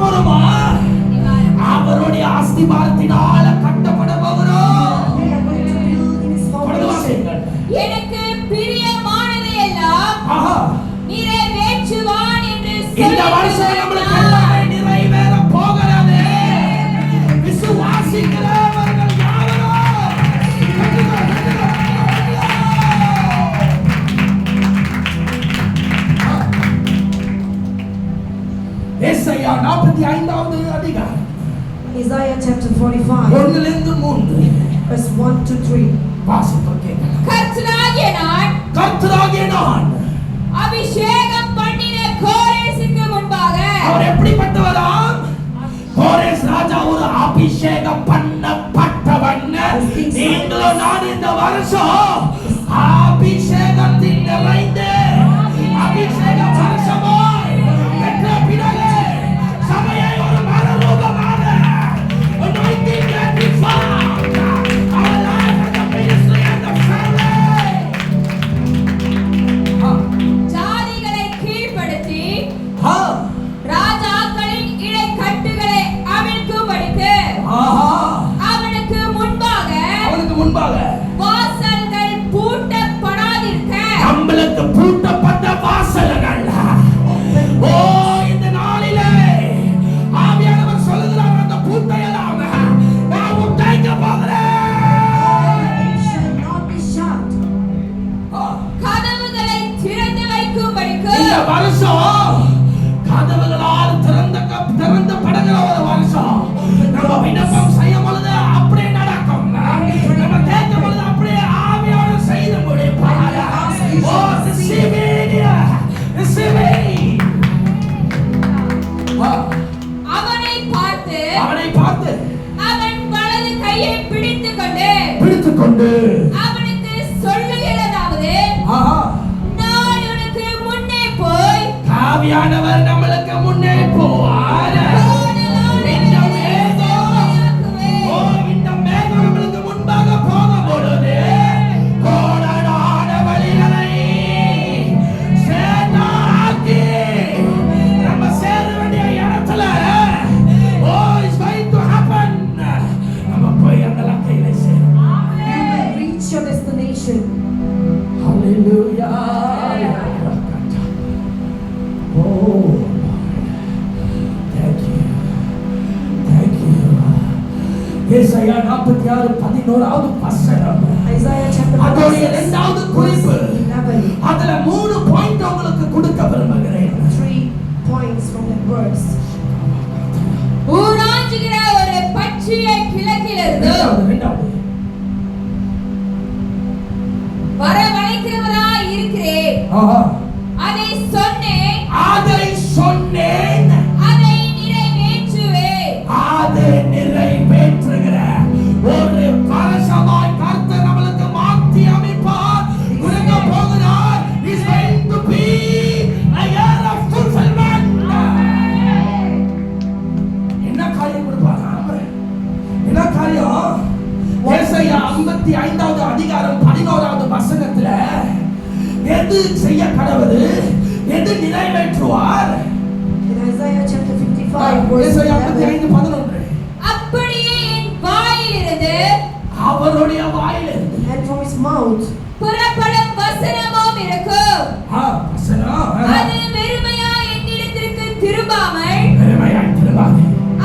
போறோமா? அவருடைய அஸ்திபாரத்தினால கட்டப்பட போகிறோம். எனக்கு பிரியமானதை எல்லாம் நிறைவேற்றுவான் என்று இந்த வருஷம் நம்மளுக்கு நிறைவேற போகிறது. விசுவாசிக்கிறவர்கள் யாவரோ ஏசாயா 45வது அதிகாரம் Isaiah chapter 45 1லிருந்து 3 verse 1 to 3 வாசிப்போம் கேட்கலாம். கர்த்தராகிய நான் அபிஷேகம் பண்ணின கோரேசுக்கு முன்பாக. அவர் எப்படிப்பட்டவராம்? கோரேஸ் ராஜா ஒரு அபிஷேகம் பண்ணப்பட்டவன். நீங்களும் நான் இந்த வருஷம் அபிஷேகத்தின் நிறைந்து அபிஷேக வருஷமாய் பெற்ற பிறகு சபையை ஒரு மறுரூபமாக anointing and reformed our life and the ministry and the family. ஜாதிகளை கீழ்ப்படுத்தி ராஜாக்களின் இடைக்கட்டுகளை அவிழ்க்கும்படிக்கு அவனுக்கு முன்பாக வாசல்கள் பூட்டப்படாதிருக்க. நம்மளுக்கு பூட்டப்பட்ட வாசல்கள். ஓ, இந்த நாளிலே ஆவியானவர் சொல்லுகிறார், அந்த பூட்டையெல்லாம் நான் உடைக்க போகிறேன். கதவுகளை திறந்து வைக்கும்படிக்கு இந்த வருஷம் கதவுகளால் திறந்து படுகிற ஒரு வருஷம். நம்ம விண்ணப்பம் செய்யும் பொழுது அப்படியே நடக்கும். நம்ம கேட்கும் பொழுது அப்படியே ஆவியோடு செய்து முடிப்பார். ஓ, receive it. அவனை பார்த்து அவன் வலது கையை பிடித்துக்கொண்டு அவனுக்கு சொல்லுகிறதாவது, நான் உனக்கு முன்னே போய். ஆவியானவர் நம்மளுக்கு முன்னே போவார். இந்த மேகம் நம்மளுக்கு முன்பாக போகும் பொழுது கோடான வழிகளை சேர்ந்தாக்கி நம்ம சேர வேண்டிய இடத்துல it's going to happen. நம்ம போய் அந்த லக்கையில சேருவோம். reach your destination. Hallelujah. Oh, thank you. ஏசாயா 46:11வது வசனம். Isaiah chapter 46 அதோடைய இரண்டாவது குறிப்பு. 11. அதுல 3 பாயிண்ட் உங்களுக்கு கொடுக்க விரும்புகிறேன். 3 points from that verse. ஊராஞ்சுகிற ஒரு பட்சியை கிழக்கிலிருந்து வரவழைக்கிறவராய் இருக்கிறேன். அதை சொன்னேன், அதை நிறைவேற்றுகிற ஒரு வருஷமாய் கர்த்தர் நம்மளுக்கு மாற்றி அமைப்பார். கொடுக்க போகிறார். It's going to be a year of fulfillment. என்ன காரியம் கொடுப்பார்? என்ன காரியம்? ஏசாயா 55வது அதிகாரம் 11வது வசனத்துல எது செய்ய கடவுது, எது நிறைவேற்றுவார்? In Isaiah chapter 55 verse 11. அப்படியே என் வாயிலிருந்து, அவருடைய வாயிலிருந்து, and from his mouth புறப்படும் வசனமும் இருக்கும். அது வெறுமையாய் என்னிடத்திற்கு திரும்பாமல்,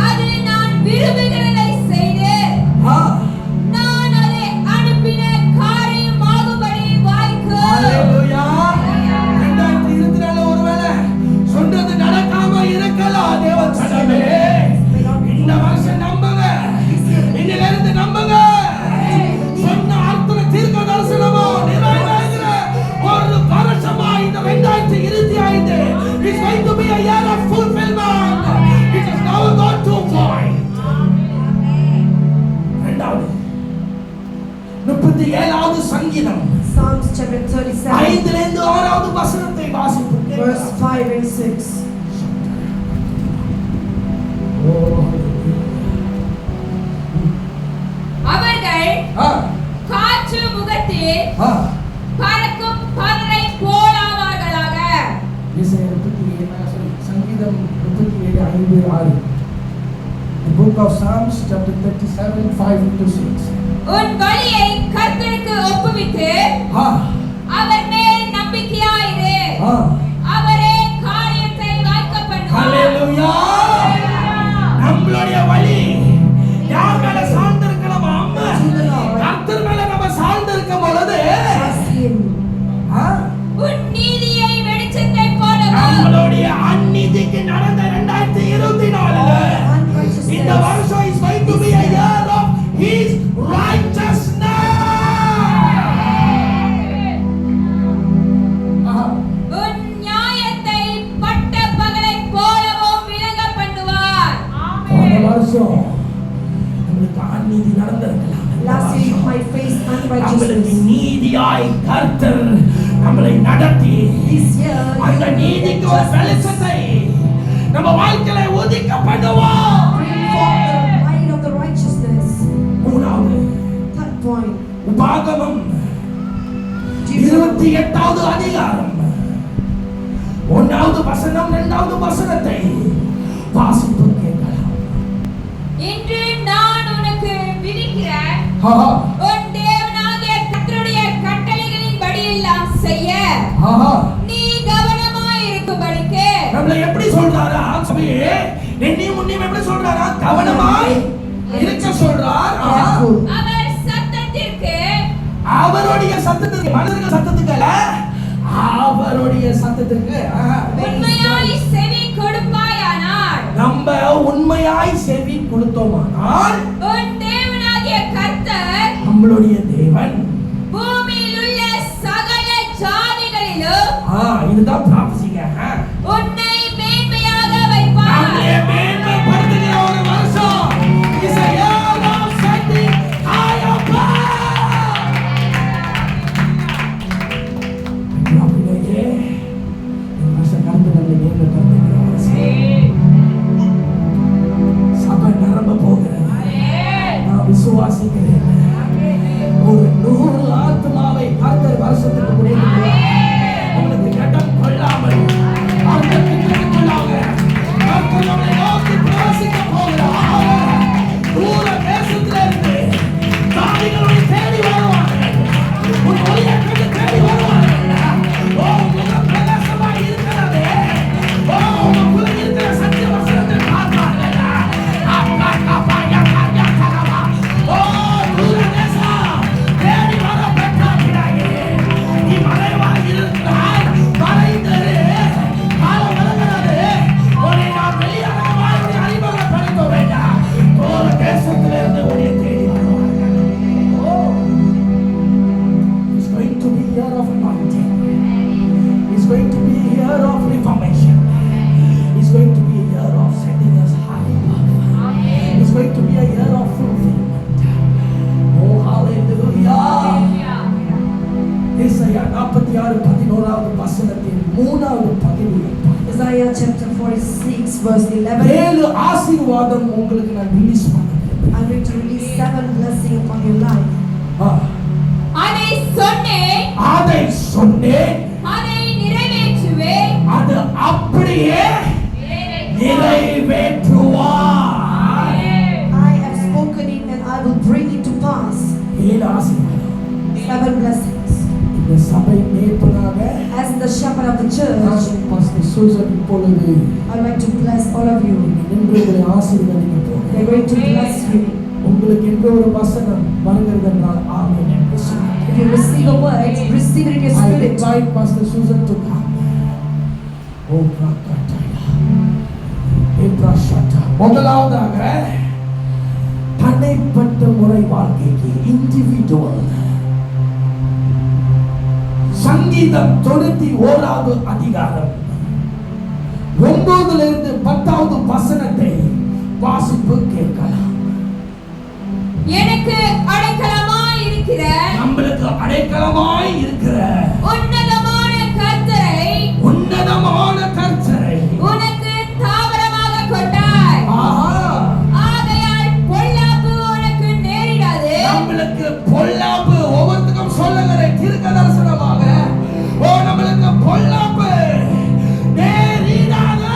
அது நான் விரும்புகிறதை செய்து நான் அதை அனுப்பின காரியமாகும்படி வாய்க்கும். 2024 ஒருவேளை சொன்னது நடக்காம இருக்கலாம். தேவ சடமே, இந்த வருஷம் நம்புங்க. இன்னிலிருந்து நம்புங்க. சொன்ன அர்த்தம் தீர்க்க தரிசனமோ நிறைவேறுகிற ஒரு வருஷமா இந்த 2025 is going to be a year of fulfillment. It is now got to point. 37வது சங்கீதம் Psalms chapter 37 5லிருந்து 6வது வசனத்தை வாசிப்போம். verse 5 and 6. அவர்கள் காற்று முகத்தில் பறக்கும் பறவை போலாவார்களாக. சங்கீதம் 37:5 36. The book of Psalms chapter 37 5-6. உன் வழியை கர்த்தருக்கு ஒப்புவித்து அவர் மேல் நம்பிக்கையாயிரு. அவரே காரியத்தை வாய்க்க பண்ணுவார். ஹalleluya. நம்மளுடைய வழி யார் மேல சார்ந்து இருக்கலாமா? கர்த்தர் மேல நம்ம சார்ந்து இருக்கும் பொழுது உன் நீதியை வெளிச்சத்தை போலவும் நம்மளுடைய அநீதிக்கு நடந்த 2024 இந்த வருஷம் is going to be a year of his righteousness. உன் நியாயத்தை பட்ட பகலை போலவும் விளங்க பண்ணுவார். இந்த வருஷம் உங்களுக்கு அநீதி நடந்திருக்கலாம். Last year you might face நம்மளுக்கு unrighteousness. நீதியாய் கர்த்தர் நம்மளை நடத்தி This year அந்த நீதிக்கு ஒரு வெளிச்சத்தை நம்ம வாழ்க்கையில ஒதுக்க பண்ணுவோம். bring forth the light of the righteousness. மூணாவது Third point. உபாகமம் 28வது அதிகாரம் 1வது வசனம் 2வது வசனத்தை வாசித்து கேட்கலாம். இன்று நான் உனக்கு விதிக்கிற உன் தேவனாகிய கர்த்தருடைய கட்டளைகளின்படி எல்லாம் செய்ய நீ கவனமாய் இருக்கும்படிக்கு. நம்மளை எப்படி சொல்றாரா சபையே? என்னையும் முன்னையும் எப்படி சொல்றாரா? கவனமாய் இருக்க சொல்றார். அவர் சத்தத்திற்கு, அவருடைய சத்தத்துக்கு, மனிதர்கள் சத்தத்துக்கு அல்ல, அவருடைய சத்தத்துக்கு உண்மையாய் செவி கொடுப்பாயானால், நம்ம உண்மையாய் செவி கொடுத்தோமானால் உன் தேவனாகிய கர்த்தர் நம்மளுடைய தேவன் பூமியில் உள்ள சகல ஜாதிகளிலும் இதுதான் ப்ராபசிங்க. உன்னை மேன்மையாக வைப்பார். நம்மளை மேன்மைப்படுத்துகிற ஒரு வருஷம். Is a year of setting high above. அப்படியே இந்த வருஷம் கடந்து நம்மளை மேன்மைப்படுத்துகிற வருஷம். சபை நிரம்ப போகிறது. நான் விசுவாசிக்கிறேன். ஒரு 100 ஆத்மாவை கர்த்தர் வருஷத்துக்கு முடிவு உங்களுக்கு கட்டம் கொள்ளாமல் கர்த்தர் திட்டம் கொள்ளாமல் கர்த்தர் நம்மை நோக்கி பிரவேசிக்க போகிறார். தூர தேசத்திலிருந்து ஜாதிகளை தேடி வருவார்கள். உன் ஒளியை கண்டு தேடி வருவார்கள். ஓ, உங்கள் பிரகாசமாய் இருக்கிறது. ஓ, உங்களுக்குள்ள இருக்கிற சத்திய வசனத்தை பார்ப்பார்கள். அப்பா கப்பா யக்கா யக்கா. ஓ, தூர தேசம் தேடி வர பெற்றார்களே. நீ மறைவாய் இருந்தால் மறைந்தது காலம் வருகிறது. உன்னை நான் வெளியரங்கமாய் உன்னை அறிமுகப்படுத்த வேண்டாம். தூர தேசத்திலிருந்து உன்னை தேடி வருவார்கள். ஓ, it's going to be a year of anointing. It's going to be a year of reformation. It's going to be a year of setting us high above. It's going to be a year of fulfillment. Oh, hallelujah. Isaiah 46:11 வசனத்தின் 3வது பகுதியை Isaiah chapter 46 verse 11. 7 ஆசீர்வாதம் உங்களுக்கு நான் release பண்ணுகிறேன். I'm going to release 7 blessings upon your life. அதை சொன்னேன், அதை சொன்னேன், அதை நிறைவேற்றுவேன், அது அப்படியே நிறைவேற்றுவார். I have spoken it and I will bring it to pass. 7 ஆசீர்வாதம். 7 blessings. இந்த சபை மேய்ப்பனாக As the shepherd of the church, pastor Susan இப்பொழுது I'd like to bless all of you. இன்று உங்களை ஆசீர்வதிக்க போகிறேன். They're going to bless you. உங்களுக்கு என்ற ஒரு வசனம் வருகிறது என்றால் ஆமென் என்று சொல்லுங்கள். If you receive a word, receive it in your I spirit. invite Pastor Susan to come. Oh, Prakataya. Ebrashata. முதலாவதாக தனிப்பட்ட முறை வாழ்க்கைக்கு இண்டிவிஜுவல் சங்கீதம் 91வது அதிகாரம் 9லிருந்து 10வது வசனத்தை வாசிப்பு கேட்கலாம். எனக்கு அடைக்கலமாய் இருக்கிற, நம்மளுக்கு அடைக்கலமாய் இருக்கிற உன்னதமான கர்த்தரை, உன்னதமான கர்த்தரை உனக்கு தாவரமாக கொண்டாய். ஆகையால் பொல்லாப்பு உனக்கு நேரிடாது. நம்மளுக்கு பொல்லாப்பு ஒவ்வொருத்தருக்கும் சொல்லுகிற தீர்க்க தரிசனமாக, ஓ, நம்மளுக்கு பொல்லாப்பு நேரிடாது.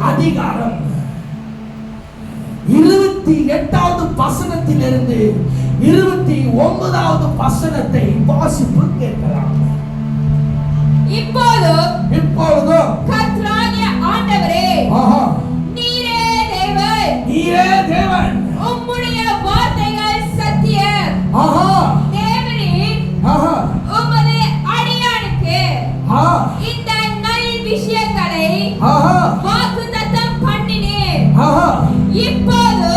அதிகாரம் 28வது வசனத்திலிருந்து 29வது வசனத்தை வாசிப்பு கேட்கலாம். இப்பொழுது கர்த்தராகிய ஆண்டவரே, நீரே தேவன், நீரே தேவன், உம்முடைய வார்த்தைகள் சத்தியம். தேவரீர் உமது அடியானுக்கு இந்த நல் விஷயங்களை வாக்குத்தத்தம் பண்ணினீர். இப்போது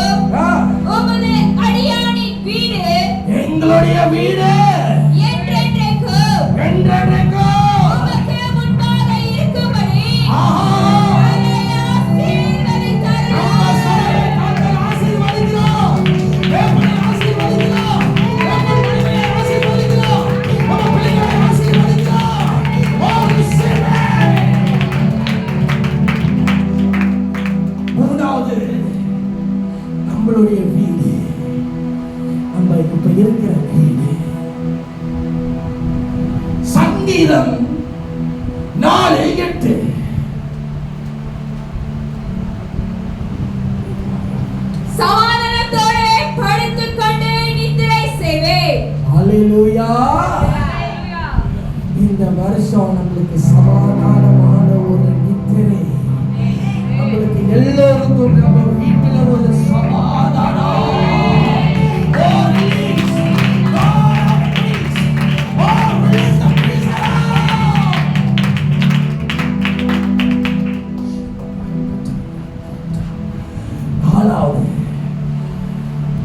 உமது அடியானின் வீடு, எங்களுடைய வீடு என்றென்றைக்கும் உமக்கு முன்பாக இருக்கும்படி அதை ஆசீர்வதித்தருளும். மூணாவது, நம்மளுடைய வீடு, நம்ம இப்ப இருக்கிற வீடு. சங்கீதம் 4:8. சமாதானத்தோடு படுத்துக்கொண்டு நித்திரை செய்வேன். ஹalleluya. இந்த வருஷம் நம்மளுக்கு சமாதானமான ஒரு நித்திரை, நம்மளுக்கு எல்லாருக்கும் நம்ம வீட்டில் ஒரு சமாதானம்.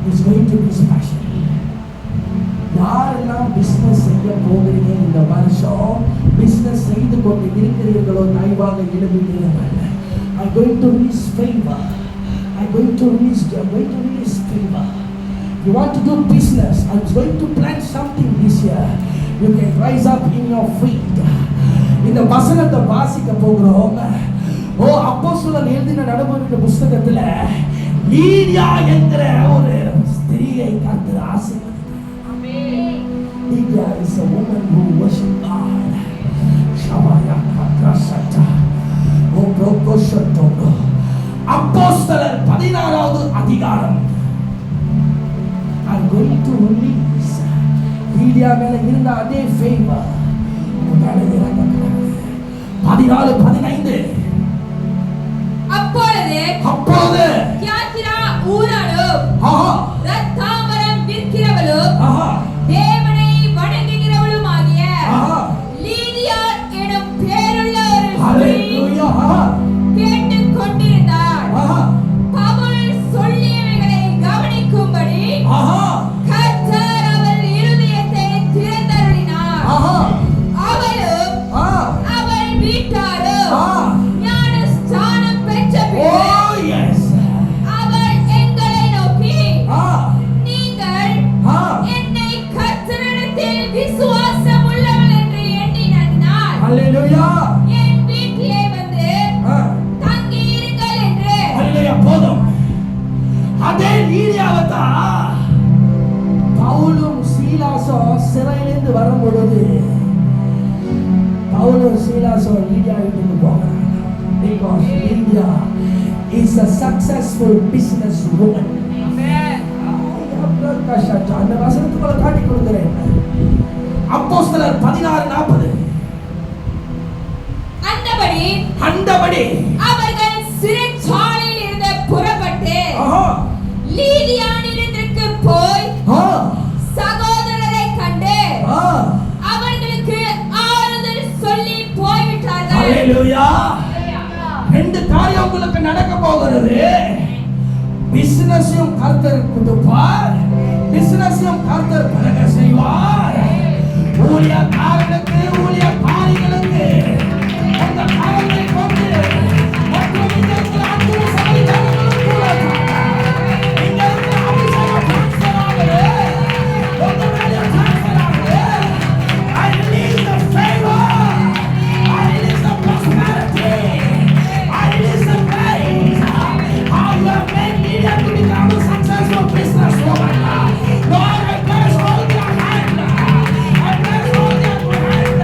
It's going to be special. யாரெல்லாம் பிசினஸ் செய்ய போகிறீங்க இந்த வருஷம், பிசினஸ் செய்து கொண்டு இருக்கிறீர்களோ தயவாக எழுதுகிறீர்கள். I'm going to release favor. I'm going to release favor. You want to do business, I'm going to plan something this year. You can rise up in your feet. இந்த வசனத்தை வாசிக்க போகிறோம். அப்போஸ்தலர் எழுதின நடபடிகளின் புத்தகத்துல லீடியா என்கிற ஒரு ஸ்திரியை கர்த்தர் ஆசீர்வதித்தார். ஆமென். Lydia is a woman who worship God. Shavaya katrasata. Obrokoshotono. அப்போஸ்தலர் 16வது அதிகாரம். I'm going to release. லீடியா மேல இருந்த அதே favor உங்களால இறங்கக்கூடாது. 14:15. அப்பொழுது தியாத்திரா ஊராளும் ரத்தாம்பரம் விற்கிறவளும் தேவனை வணங்குகிறவளுமாகிய லீதியா எனும் பேருள்ள ஒரு ஸ்திரீ கேட்டுக் கொண்டிருந்தாள். பவுல் சொல்லியவைகளை கவனிக்கும்படி கர்த்தர் அவள் இருதயத்தை திறந்தருளினார். அவளும் அவள் வீட்டாரும் ஞானஸ்நானம் பெற்ற பின் அவள் எங்களை நோக்கி, நீங்கள் என்னை கர்த்தரிடத்தில் விசுவாசம் உள்ளவள் என்று எண்ணினால் என் வீட்டிலே வந்து தங்கி இருங்கள் என்று. போதும். அதே லீதியாவதா பவுலும் சீலாசும் சிறையிலிருந்து வரும் பொழுது பவுலும் சீலாசும் லீதியா வீட்டுக்கு போகிறாங்க. Because Lydia is a successful business woman. Amen. அந்த வசனத்துக்குள்ள காட்டி கொடுக்கிறேன். அப்போஸ்தலர் 16:40. அந்தபடி அவர்கள் சிறைச்சாலையில் இருந்து புறப்பட்டு லீதியானிடத்திற்கு போய் சகோதரரை கண்டு அவர்களுக்கு ஆறுதல் சொல்லி போய்விட்டார்கள். ஹalleluya. ரெண்டு காரியம் உங்களுக்கு நடக்க போகிறது. பிசினஸையும் கர்த்தர் கொடுப்பார், பிசினஸையும் கர்த்தர் பலக செய்வார். ஊழியக்காரர்களுக்கு ஊழியக்காரிகளுக்கு அந்த காலத்தை கொண்டு மற்றும் இந்த அற்புத சபைகளுக்கு கூட இங்க இருக்கிற அபிஷேகம் ட்ரான்ஸ்ஃபர் ஆகுது. உங்க மேல ட்ரான்ஸ்ஃபர் ஆகுது. I release the favor. I release the prosperity. I release the praise. How you have made Lydia to become a successful businesswoman. Lord, I bless all their hand. I bless all their hand.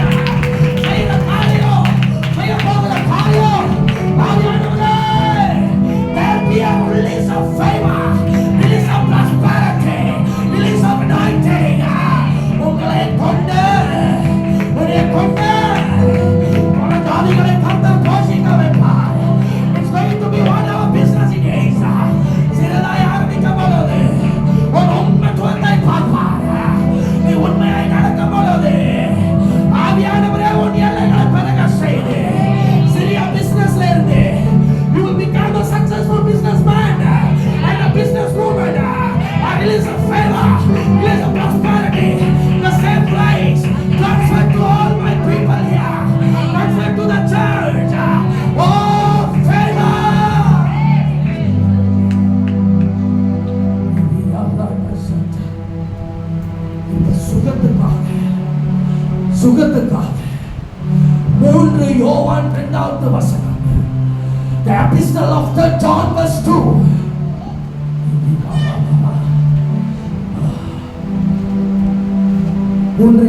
epistle of 3 John verse 2.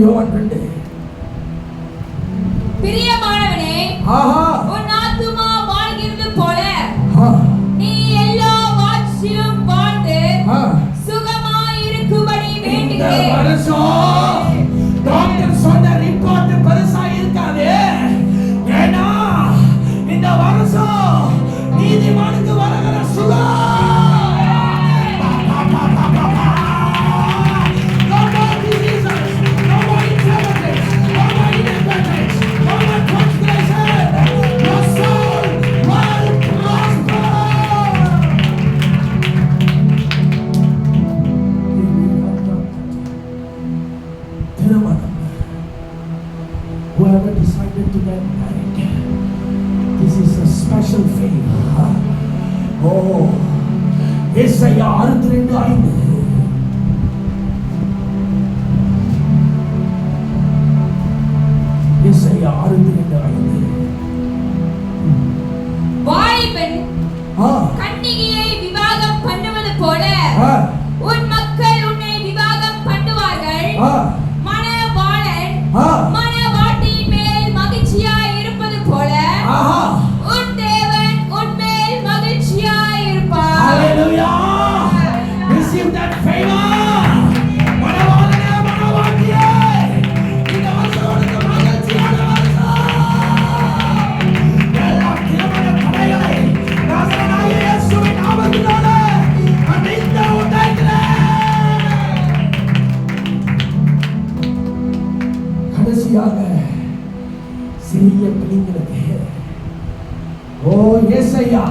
யோவான் 2. பிரியமானவனே, உன் ஆத்துமா வாழ்கிறது போல நீ எல்லா வாட்சியும் வாழ்ந்து சுகமாய் இருக்கும்படி வேண்டுகிறேன். இந்த வருஷம் டாக்டர் சொன்ன ரிப்போர்ட் பெருசா இருக்காது. ஏன்னா இந்த வருஷம் நீதிமானுக்கு வருகிற சுகம். Whoever decided to get married, this is a special favor. Oh, Yesaya 62:5. Yesaya 62:5. வாலிபன் கன்னிகையை விவாகம் பண்ணுவது போல உன் மக்கள் உன்னை விவாகம் பண்ணுவார்கள். மணவாளன் மணவாட்டியின் மேல் மகிழ்ச்சியாய் இருப்பது போல உன் தேவன் உன் மேல் மகிழ்ச்சியாய் இருப்பார். Hallelujah! Receive that favor. மணவாளனே மணவாட்டியே, இந்த வருஷம் உனக்கு மகிழ்ச்சியான வருஷம். எல்லா திருமண தடைகளை நாசனாகிய இயேசுவின் நாமத்தினாலே அடித்து உடைக்கிறேன். கடைசியாக சிறிய பிள்ளைங்களுக்கு ஏசாயா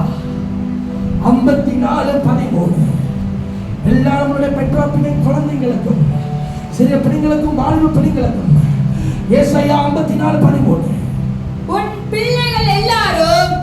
54:13 எல்லா நம்முடைய பெற்றோர் பிள்ளை குழந்தைகளுக்கும் சிறிய பிள்ளைகளுக்கும் வாழ்வு பிள்ளைகளுக்கும் ஏசாயா 54:13 உன் பிள்ளைகள் எல்லாரும்